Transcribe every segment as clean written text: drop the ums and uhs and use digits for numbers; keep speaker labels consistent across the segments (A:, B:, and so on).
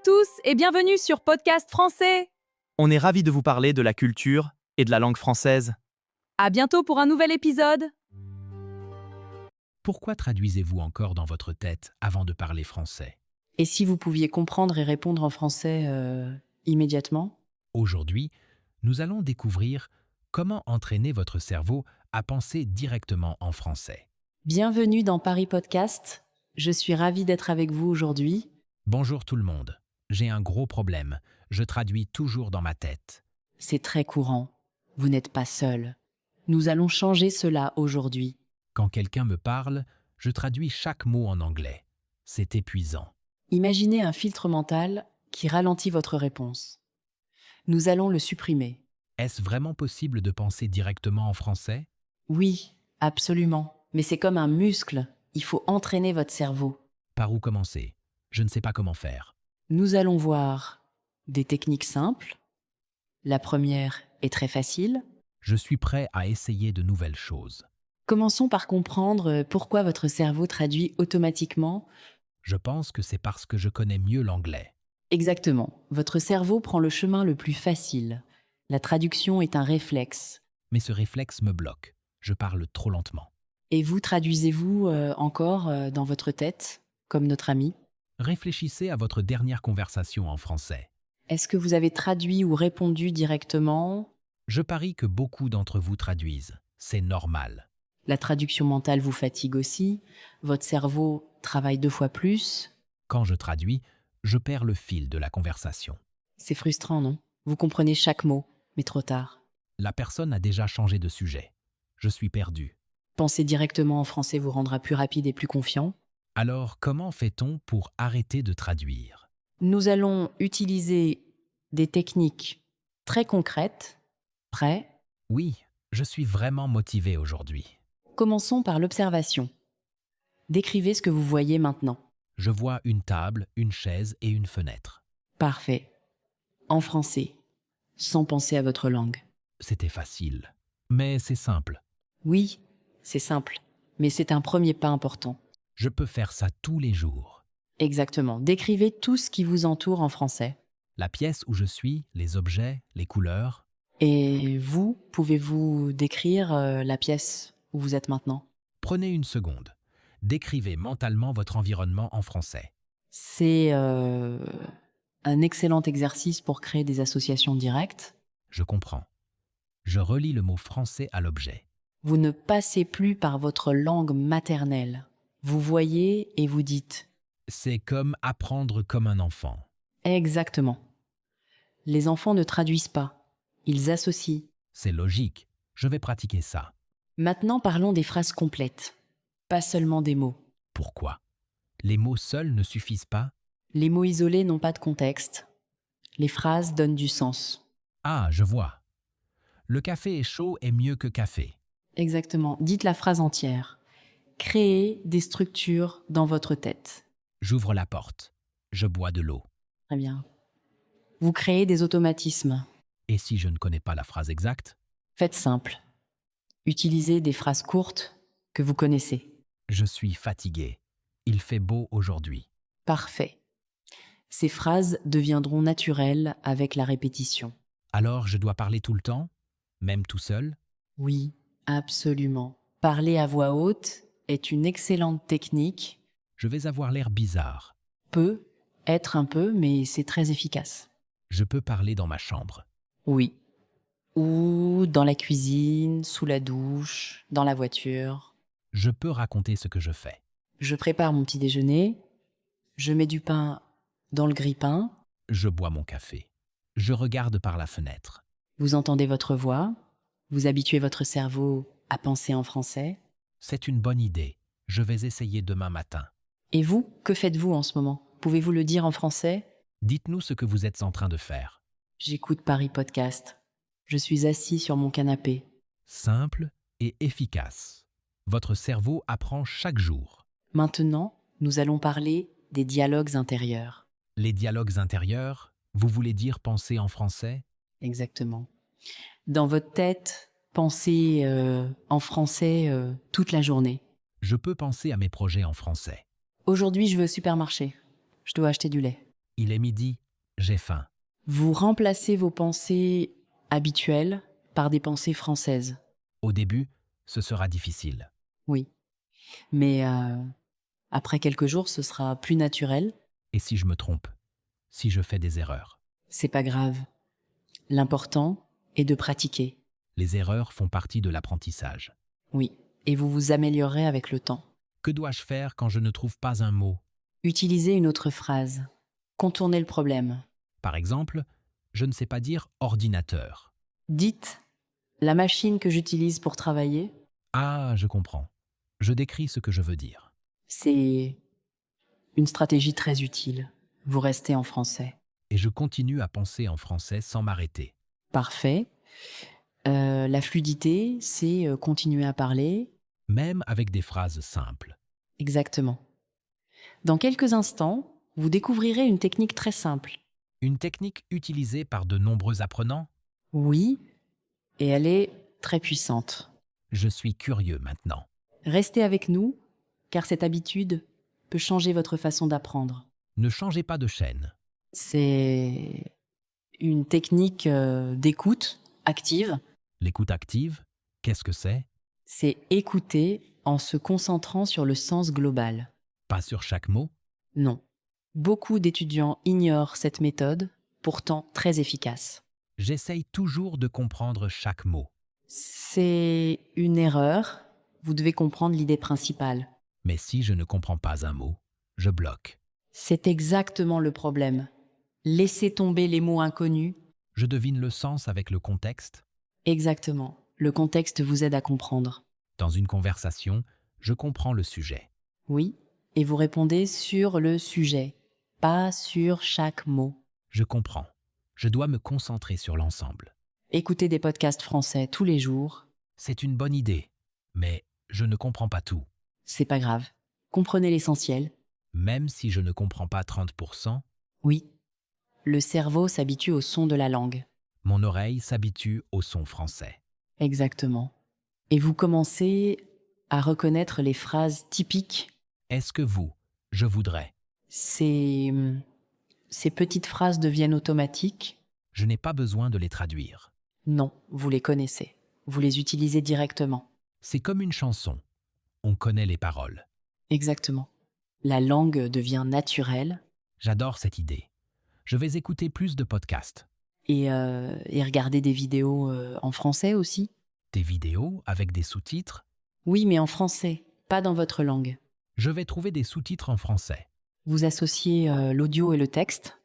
A: tous et bienvenue sur Podcast Français.
B: On est ravis de vous parler de la culture et de la langue française.
A: À bientôt pour un nouvel épisode.
C: Pourquoi traduisez-vous encore dans votre tête avant de parler français?
D: Et si vous pouviez comprendre et répondre en français immédiatement?
C: Aujourd'hui, nous allons découvrir comment entraîner votre cerveau à penser directement en français.
D: Bienvenue dans Paris Podcast. Je suis ravie d'être avec vous aujourd'hui.
C: Bonjour tout le monde. J'ai un gros problème. Je traduis toujours dans ma tête.
D: C'est très courant. Vous n'êtes pas seul. Nous allons changer cela aujourd'hui.
C: Quand quelqu'un me parle, je traduis chaque mot en anglais. C'est épuisant.
D: Imaginez un filtre mental qui ralentit votre réponse. Nous allons le supprimer.
C: Est-ce vraiment possible de penser directement en français?
D: Oui, absolument. Mais c'est comme un muscle. Il faut entraîner votre cerveau.
C: Par où commencer? Je ne sais pas comment faire.
D: Nous allons voir des techniques simples. La première est très facile.
C: Je suis prêt à essayer de nouvelles choses.
D: Commençons par comprendre pourquoi votre cerveau traduit automatiquement.
C: Je pense que c'est parce que je connais mieux l'anglais.
D: Exactement. Votre cerveau prend le chemin le plus facile. La traduction est un réflexe.
C: Mais ce réflexe me bloque. Je parle trop lentement.
D: Et vous traduisez-vous encore dans votre tête, comme notre ami?
C: Réfléchissez à votre dernière conversation en français.
D: Est-ce que vous avez traduit ou répondu directement?
C: Je parie que beaucoup d'entre vous traduisent. C'est normal.
D: La traduction mentale vous fatigue aussi. Votre cerveau travaille 2 fois plus.
C: Quand je traduis, je perds le fil de la conversation.
D: C'est frustrant, non? Vous comprenez chaque mot, mais trop tard.
C: La personne a déjà changé de sujet. Je suis perdu.
D: Penser directement en français vous rendra plus rapide et plus confiant.
C: Alors, comment fait-on pour arrêter de traduire?
D: Nous allons utiliser des techniques très concrètes. Prêt?
C: Oui, je suis vraiment motivé aujourd'hui.
D: Commençons par l'observation. Décrivez ce que vous voyez maintenant.
C: Je vois une table, une chaise et une fenêtre.
D: Parfait. En français, sans penser à votre langue.
C: C'était facile. Mais c'est simple.
D: Oui, c'est simple, mais c'est un premier pas important.
C: Je peux faire ça tous les jours.
D: Exactement. Décrivez tout ce qui vous entoure en français.
C: La pièce où je suis, les objets, les couleurs.
D: Et vous, pouvez-vous décrire la pièce où vous êtes maintenant?
C: Prenez une seconde. Décrivez mentalement votre environnement en français.
D: C'est un excellent exercice pour créer des associations directes.
C: Je comprends. Je relie le mot français à l'objet.
D: Vous ne passez plus par votre langue maternelle. Vous voyez et vous dites.
C: C'est comme apprendre comme un enfant.
D: Exactement. Les enfants ne traduisent pas. Ils associent.
C: C'est logique. Je vais pratiquer ça.
D: Maintenant, parlons des phrases complètes. Pas seulement des mots.
C: Pourquoi? Les mots seuls ne suffisent pas?
D: Les mots isolés n'ont pas de contexte. Les phrases donnent du sens.
C: Ah, je vois. Le café est chaud est mieux que café.
D: Exactement. Dites la phrase entière. Créez des structures dans votre tête.
C: J'ouvre la porte. Je bois de l'eau.
D: Très bien. Vous créez des automatismes.
C: Et si je ne connais pas la phrase exacte?
D: Faites simple. Utilisez des phrases courtes que vous connaissez.
C: Je suis fatigué. Il fait beau aujourd'hui.
D: Parfait. Ces phrases deviendront naturelles avec la répétition.
C: Alors je dois parler tout le temps? Même tout seul?
D: Oui, absolument. Parler à voix haute est une excellente technique.
C: Je vais avoir l'air bizarre.
D: Peut être un peu, mais c'est très efficace.
C: Je peux parler dans ma chambre.
D: Oui. Ou dans la cuisine, sous la douche, dans la voiture.
C: Je peux raconter ce que je fais.
D: Je prépare mon petit déjeuner. Je mets du pain dans le grille-pain.
C: Je bois mon café. Je regarde par la fenêtre.
D: Vous entendez votre voix. Vous habituez votre cerveau à penser en français.
C: C'est une bonne idée. Je vais essayer demain matin.
D: Et vous, que faites-vous en ce moment? Pouvez-vous le dire en français?
C: Dites-nous ce que vous êtes en train de faire.
D: J'écoute Paris Podcast. Je suis assis sur mon canapé.
C: Simple et efficace. Votre cerveau apprend chaque jour.
D: Maintenant, nous allons parler des dialogues intérieurs.
C: Les dialogues intérieurs, vous voulez dire penser en français?
D: Exactement. Dans votre tête, pensez en français toute la journée.
C: Je peux penser à mes projets en français.
D: Aujourd'hui, je vais au supermarché. Je dois acheter du lait.
C: Il est midi, j'ai faim.
D: Vous remplacez vos pensées habituelles par des pensées françaises.
C: Au début, ce sera difficile.
D: Oui. Mais après quelques jours, ce sera plus naturel.
C: Et si je me trompe? Si je fais des erreurs?
D: C'est pas grave. L'important est de pratiquer.
C: Les erreurs font partie de l'apprentissage.
D: Oui. Et vous vous améliorerez avec le temps.
C: Que dois-je faire quand je ne trouve pas un mot?
D: Utilisez une autre phrase. Contournez le problème.
C: Par exemple, je ne sais pas dire ordinateur.
D: Dites la machine que j'utilise pour travailler,
C: Ah, je comprends. Je décris ce que je veux dire.
D: c'est une stratégie très utile. Vous restez en français.
C: Et je continue à penser en français sans m'arrêter.
D: Parfait. La fluidité, c'est continuer à parler.
C: Même avec des phrases simples.
D: Exactement. Dans quelques instants, vous découvrirez une technique très simple.
C: Une technique utilisée par de nombreux apprenants?
D: Oui, et elle est très puissante.
C: Je suis curieux maintenant.
D: Restez avec nous, car cette habitude peut changer votre façon d'apprendre.
C: Ne changez pas de chaîne.
D: C'est une technique d'écoute active.
C: L'écoute active, qu'est-ce que c'est?
D: C'est écouter en se concentrant sur le sens global.
C: Pas sur chaque mot?
D: Non. Beaucoup d'étudiants ignorent cette méthode, pourtant très efficace.
C: J'essaye toujours de comprendre chaque mot.
D: C'est une erreur. Vous devez comprendre l'idée principale.
C: Mais si je ne comprends pas un mot, je bloque.
D: C'est exactement le problème. Laissez tomber les mots inconnus.
C: Je devine le sens avec le contexte.
D: Exactement. Le contexte vous aide à comprendre.
C: Dans une conversation, je comprends le sujet.
D: Oui. Et vous répondez sur le sujet, pas sur chaque mot.
C: Je comprends. Je dois me concentrer sur l'ensemble.
D: Écoutez des podcasts français tous les jours.
C: C'est une bonne idée, mais je ne comprends pas tout.
D: C'est pas grave. Comprenez l'essentiel.
C: Même si je ne comprends pas 30%,
D: Oui. Le cerveau s'habitue au son de la langue.
C: mon oreille s'habitue au son français.
D: Exactement. Et vous commencez à reconnaître les phrases typiques.
C: Est-ce que vous, je voudrais,
D: Ces petites phrases deviennent automatiques.
C: je n'ai pas besoin de les traduire.
D: Non, vous les connaissez. Vous les utilisez directement.
C: C'est comme une chanson. On connaît les paroles.
D: Exactement. La langue devient naturelle
C: J'adore cette idée. Je vais écouter plus de podcasts.
D: et regarder des vidéos en français aussi.
C: Des vidéos avec des sous-titres.
D: Oui, mais en français, pas dans votre langue.
C: Je vais trouver des sous-titres en français.
D: Vous associez l'audio et le texte.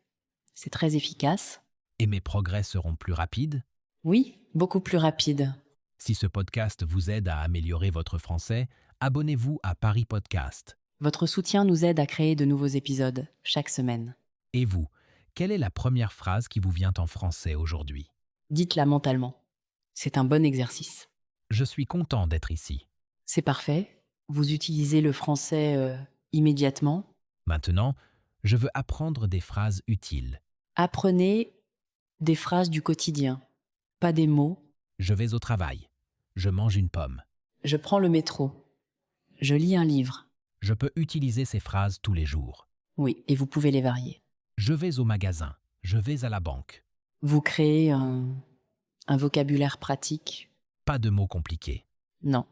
D: C'est très efficace.
C: Et mes progrès seront plus rapides.
D: Oui, beaucoup plus rapide.
C: Si ce podcast vous aide à améliorer votre français, abonnez-vous à Paris Podcast.
D: Votre soutien nous aide à créer de nouveaux épisodes chaque semaine.
C: Et vous, quelle est la première phrase qui vous vient en français aujourd'hui?
D: Dites-la mentalement. C'est un bon exercice.
C: Je suis content d'être ici.
D: C'est parfait. Vous utilisez le français immédiatement.
C: Maintenant, je veux apprendre des phrases utiles.
D: Apprenez des phrases du quotidien, pas des mots.
C: Je vais au travail. Je mange une pomme.
D: Je prends le métro. Je lis un livre.
C: Je peux utiliser ces phrases tous les jours.
D: Oui, et vous pouvez les varier.
C: Je vais au magasin. Je vais à la banque.
D: Vous créez un vocabulaire pratique.
C: Pas de mots compliqués.
D: Non.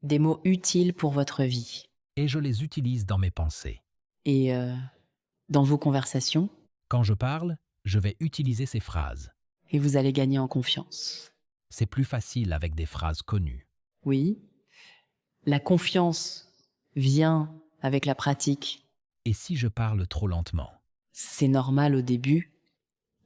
D: Des mots utiles pour votre vie.
C: Et je les utilise dans mes pensées.
D: Et dans vos conversations.
C: Quand je parle, je vais utiliser ces phrases.
D: Et vous allez gagner en confiance.
C: C'est plus facile avec des phrases connues.
D: Oui. La confiance vient avec la pratique.
C: Et si je parle trop lentement?
D: C'est normal au début.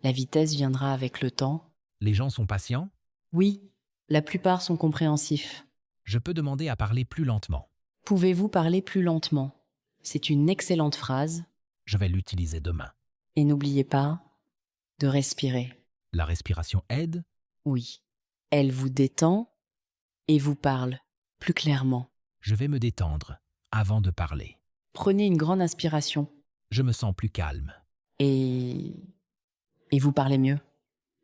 D: La vitesse viendra avec le temps.
C: Les gens sont patients?
D: Oui, la plupart sont compréhensifs.
C: Je peux demander à parler plus lentement.
D: Pouvez-vous parler plus lentement? C'est une excellente phrase.
C: Je vais l'utiliser demain.
D: Et n'oubliez pas de respirer.
C: La respiration aide?
D: Oui. Elle vous détend et vous parle plus clairement.
C: Je vais me détendre avant de parler.
D: Prenez une grande inspiration
C: Je me sens plus calme.
D: et vous parlez mieux.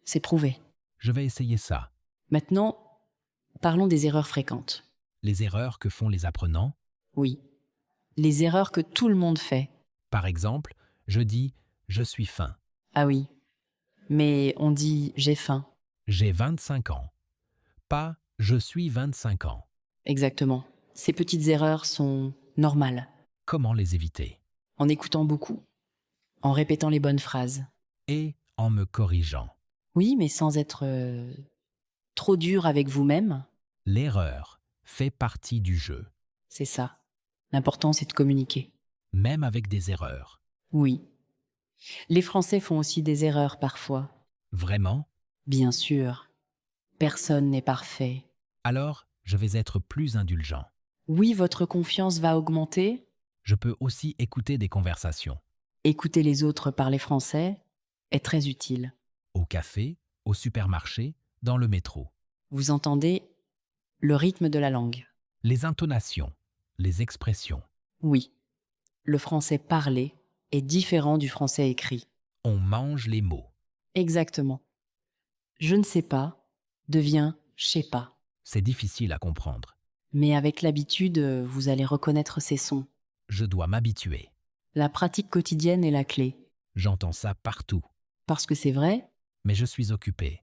D: C'est prouvé.
C: Je vais essayer ça.
D: Maintenant, parlons des erreurs fréquentes.
C: Les erreurs que font les apprenants?
D: Oui. Les erreurs que tout le monde fait.
C: Par exemple, je dis Je suis faim.
D: Ah oui, mais on dit j'ai faim.
C: J'ai 25 ans. Pas je suis 25 ans.
D: Exactement. Ces petites erreurs sont normales.
C: Comment les éviter?
D: En écoutant beaucoup, en répétant les bonnes phrases.
C: Et en me corrigeant.
D: Oui, mais sans être trop dur avec vous-même.
C: L'erreur fait partie du jeu,
D: C'est ça. L'important, c'est de communiquer.
C: même avec des erreurs.
D: Oui. Les Français font aussi des erreurs parfois.
C: Vraiment?
D: Bien sûr. Personne n'est parfait.
C: Alors, je vais être plus indulgent.
D: Oui, votre confiance va augmenter.
C: Je peux aussi écouter des conversations.
D: Écouter les autres parler français est très utile.
C: Au café, au supermarché, dans le métro.
D: Vous entendez le rythme de la langue.
C: Les intonations, les expressions.
D: Oui. Le français parlé est différent du français écrit.
C: On mange les mots.
D: Exactement. Je ne sais pas devient je sais pas.
C: C'est difficile à comprendre.
D: Mais avec l'habitude, vous allez reconnaître ces sons.
C: Je dois m'habituer.
D: La pratique quotidienne est la clé.
C: J'entends ça partout.
D: Parce que c'est vrai,
C: Mais je suis occupé.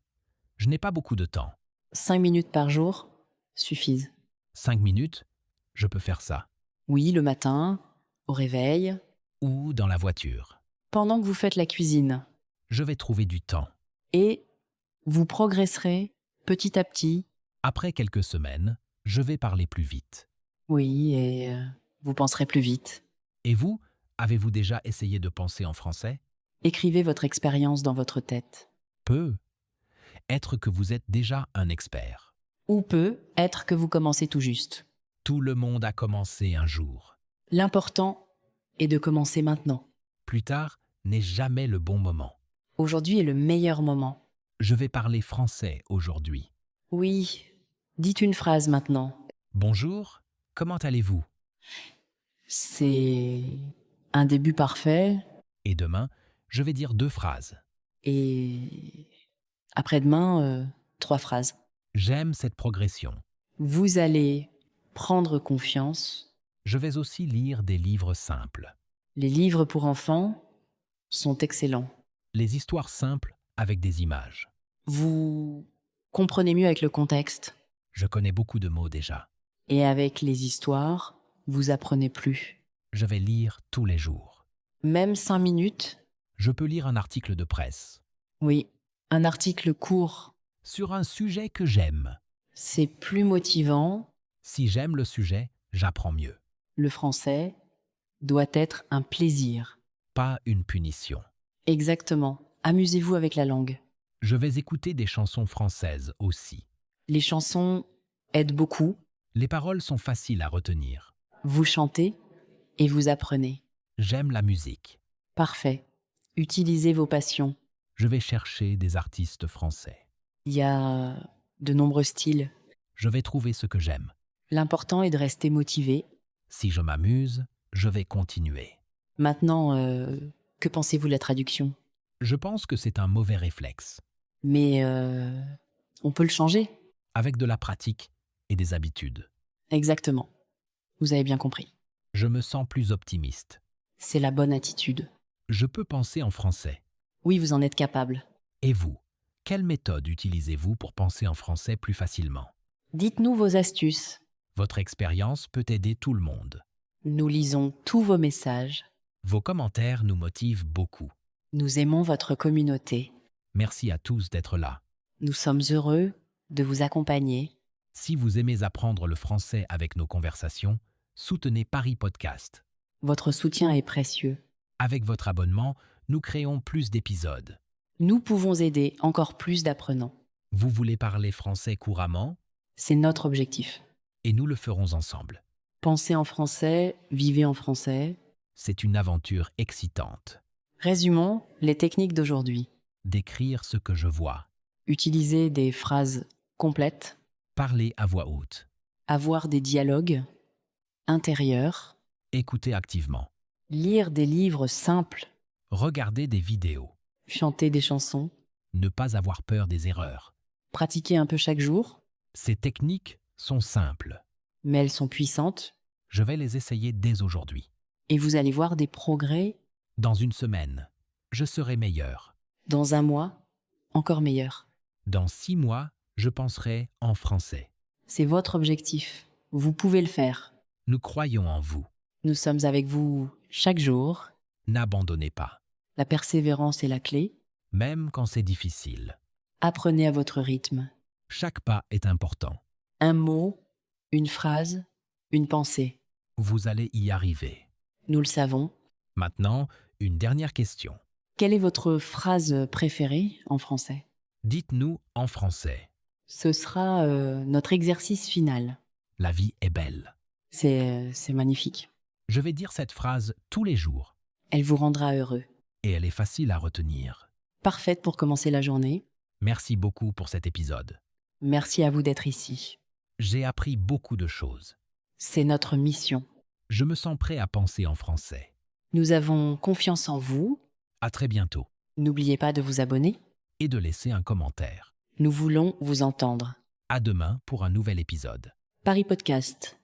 C: Je n'ai pas beaucoup de temps.
D: 5 minutes par jour suffisent.
C: 5 minutes, je peux faire ça.
D: Oui, le matin, au réveil,
C: Ou dans la voiture.
D: pendant que vous faites la cuisine.
C: Je vais trouver du temps.
D: Et vous progresserez petit à petit.
C: Après quelques semaines, je vais parler plus vite.
D: Oui, et vous penserez plus vite.
C: Et vous, avez-vous déjà essayé de penser en français?
D: Écrivez votre expérience dans votre tête.
C: Peu. Être que vous êtes déjà un expert.
D: Ou peut être que vous commencez tout juste.
C: Tout le monde a commencé un jour.
D: L'important est de commencer maintenant.
C: Plus tard n'est jamais le bon moment.
D: Aujourd'hui est le meilleur moment.
C: Je vais parler français aujourd'hui.
D: Oui, dites une phrase maintenant.
C: Bonjour, comment allez-vous?
D: C'est un début parfait
C: Et demain, je vais dire 2 phrases.
D: et après-demain, 3 phrases.
C: J'aime cette progression.
D: Vous allez prendre confiance.
C: Je vais aussi lire des livres simples.
D: Les livres pour enfants sont excellents.
C: Les histoires simples avec des images.
D: Vous comprenez mieux avec le contexte.
C: Je connais beaucoup de mots déjà.
D: Et avec les histoires, vous apprenez plus.
C: Je vais lire tous les jours.
D: Même 5 minutes,
C: Je peux lire un article de presse.
D: oui, un article court,
C: Sur un sujet que j'aime.
D: c'est plus motivant.
C: Si j'aime le sujet, j'apprends mieux.
D: Le français doit être un plaisir.
C: Pas une punition.
D: Exactement. Amusez-vous avec la langue.
C: Je vais écouter des chansons françaises aussi.
D: Les chansons aident beaucoup.
C: Les paroles sont faciles à retenir.
D: Vous chantez et vous apprenez.
C: J'aime la musique.
D: Parfait. Utilisez vos passions.
C: Je vais chercher des artistes français.
D: Il y a de nombreux styles.
C: Je vais trouver ce que j'aime.
D: L'important est de rester motivé.
C: Si je m'amuse, je vais continuer.
D: Maintenant, que pensez-vous de la traduction?
C: Je pense que c'est un mauvais réflexe.
D: Mais on peut le changer.
C: Avec de la pratique et des habitudes.
D: Exactement. Vous avez bien compris.
C: Je me sens plus optimiste.
D: C'est la bonne attitude.
C: Je peux penser en français.
D: Oui, vous en êtes capable.
C: Et vous, quelle méthode utilisez-vous pour penser en français plus facilement?
D: Dites-nous vos astuces.
C: Votre expérience peut aider tout le monde.
D: Nous lisons tous vos messages.
C: Vos commentaires nous motivent beaucoup.
D: Nous aimons votre communauté.
C: Merci à tous d'être là.
D: Nous sommes heureux de vous accompagner.
C: Si vous aimez apprendre le français avec nos conversations, soutenez Paris Podcast.
D: Votre soutien est précieux.
C: Avec votre abonnement, nous créons plus d'épisodes.
D: Nous pouvons aider encore plus d'apprenants.
C: Vous voulez parler français couramment?
D: C'est notre objectif.
C: Et nous le ferons ensemble.
D: Pensez en français, vivez en français.
C: C'est une aventure excitante.
D: Résumons les techniques d'aujourd'hui.
C: D'écrire ce que je vois.
D: Utilisez des phrases complètes.
C: Parler à voix haute.
D: Avoir des dialogues intérieurs.
C: Écouter activement.
D: Lire des livres simples.
C: Regarder des vidéos.
D: Chanter des chansons.
C: Ne pas avoir peur des erreurs.
D: Pratiquer un peu chaque jour.
C: Ces techniques sont simples.
D: Mais elles sont puissantes.
C: Je vais les essayer dès aujourd'hui.
D: Et vous allez voir des progrès.
C: Dans une semaine, je serai meilleur.
D: Dans un mois, encore meilleur.
C: Dans 6 mois, je penserai en français.
D: C'est votre objectif. Vous pouvez le faire.
C: Nous croyons en vous.
D: Nous sommes avec vous chaque jour.
C: N'abandonnez pas,
D: La persévérance est la clé.
C: même quand c'est difficile.
D: Apprenez à votre rythme.
C: Chaque pas est important.
D: Un mot, une phrase, une pensée.
C: Vous allez y arriver.
D: Nous le savons.
C: Maintenant, une dernière question.
D: Quelle est votre phrase préférée en français?
C: Dites-nous en français.
D: Ce sera notre exercice final.
C: La vie est belle.
D: C'est magnifique.
C: Je vais dire cette phrase tous les jours
D: Elle vous rendra heureux.
C: et elle est facile à retenir.
D: Parfaite pour commencer la journée.
C: Merci beaucoup pour cet épisode.
D: Merci à vous d'être ici.
C: J'ai appris beaucoup de choses.
D: C'est notre mission.
C: Je me sens prêt à penser en français.
D: Nous avons confiance en vous.
C: À très bientôt
D: N'oubliez pas de vous abonner.
C: et de laisser un commentaire.
D: Nous voulons vous entendre.
C: À demain pour un nouvel épisode.
D: Paris Podcast,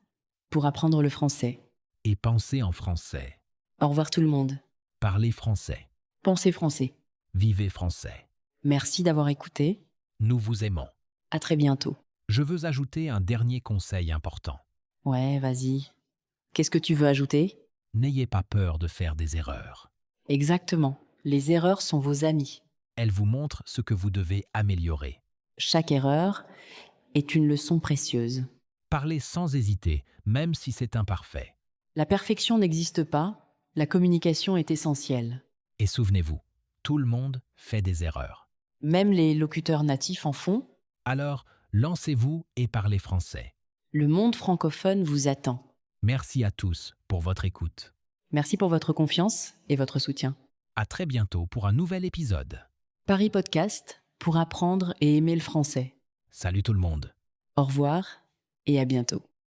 D: pour apprendre le français.
C: Et pensez en français.
D: Au revoir tout le monde.
C: Parlez français.
D: Pensez français.
C: Vivez français.
D: Merci d'avoir écouté.
C: Nous vous aimons.
D: À très bientôt.
C: Je veux ajouter un dernier conseil important.
D: Ouais, vas-y. Qu'est-ce que tu veux ajouter?
C: N'ayez pas peur de faire des erreurs.
D: Exactement. Les erreurs sont vos amis.
C: Elles vous montrent ce que vous devez améliorer.
D: Chaque erreur est une leçon précieuse.
C: Parlez sans hésiter, même si c'est imparfait.
D: La perfection n'existe pas. La communication est essentielle.
C: Et souvenez-vous, tout le monde fait des erreurs.
D: Même les locuteurs natifs en font.
C: Alors, lancez-vous et parlez français.
D: Le monde francophone vous attend.
C: Merci à tous pour votre écoute.
D: Merci pour votre confiance et votre soutien.
C: À très bientôt pour un nouvel épisode.
D: Paris Podcast, pour apprendre et aimer le français.
C: Salut tout le monde.
D: Au revoir et à bientôt.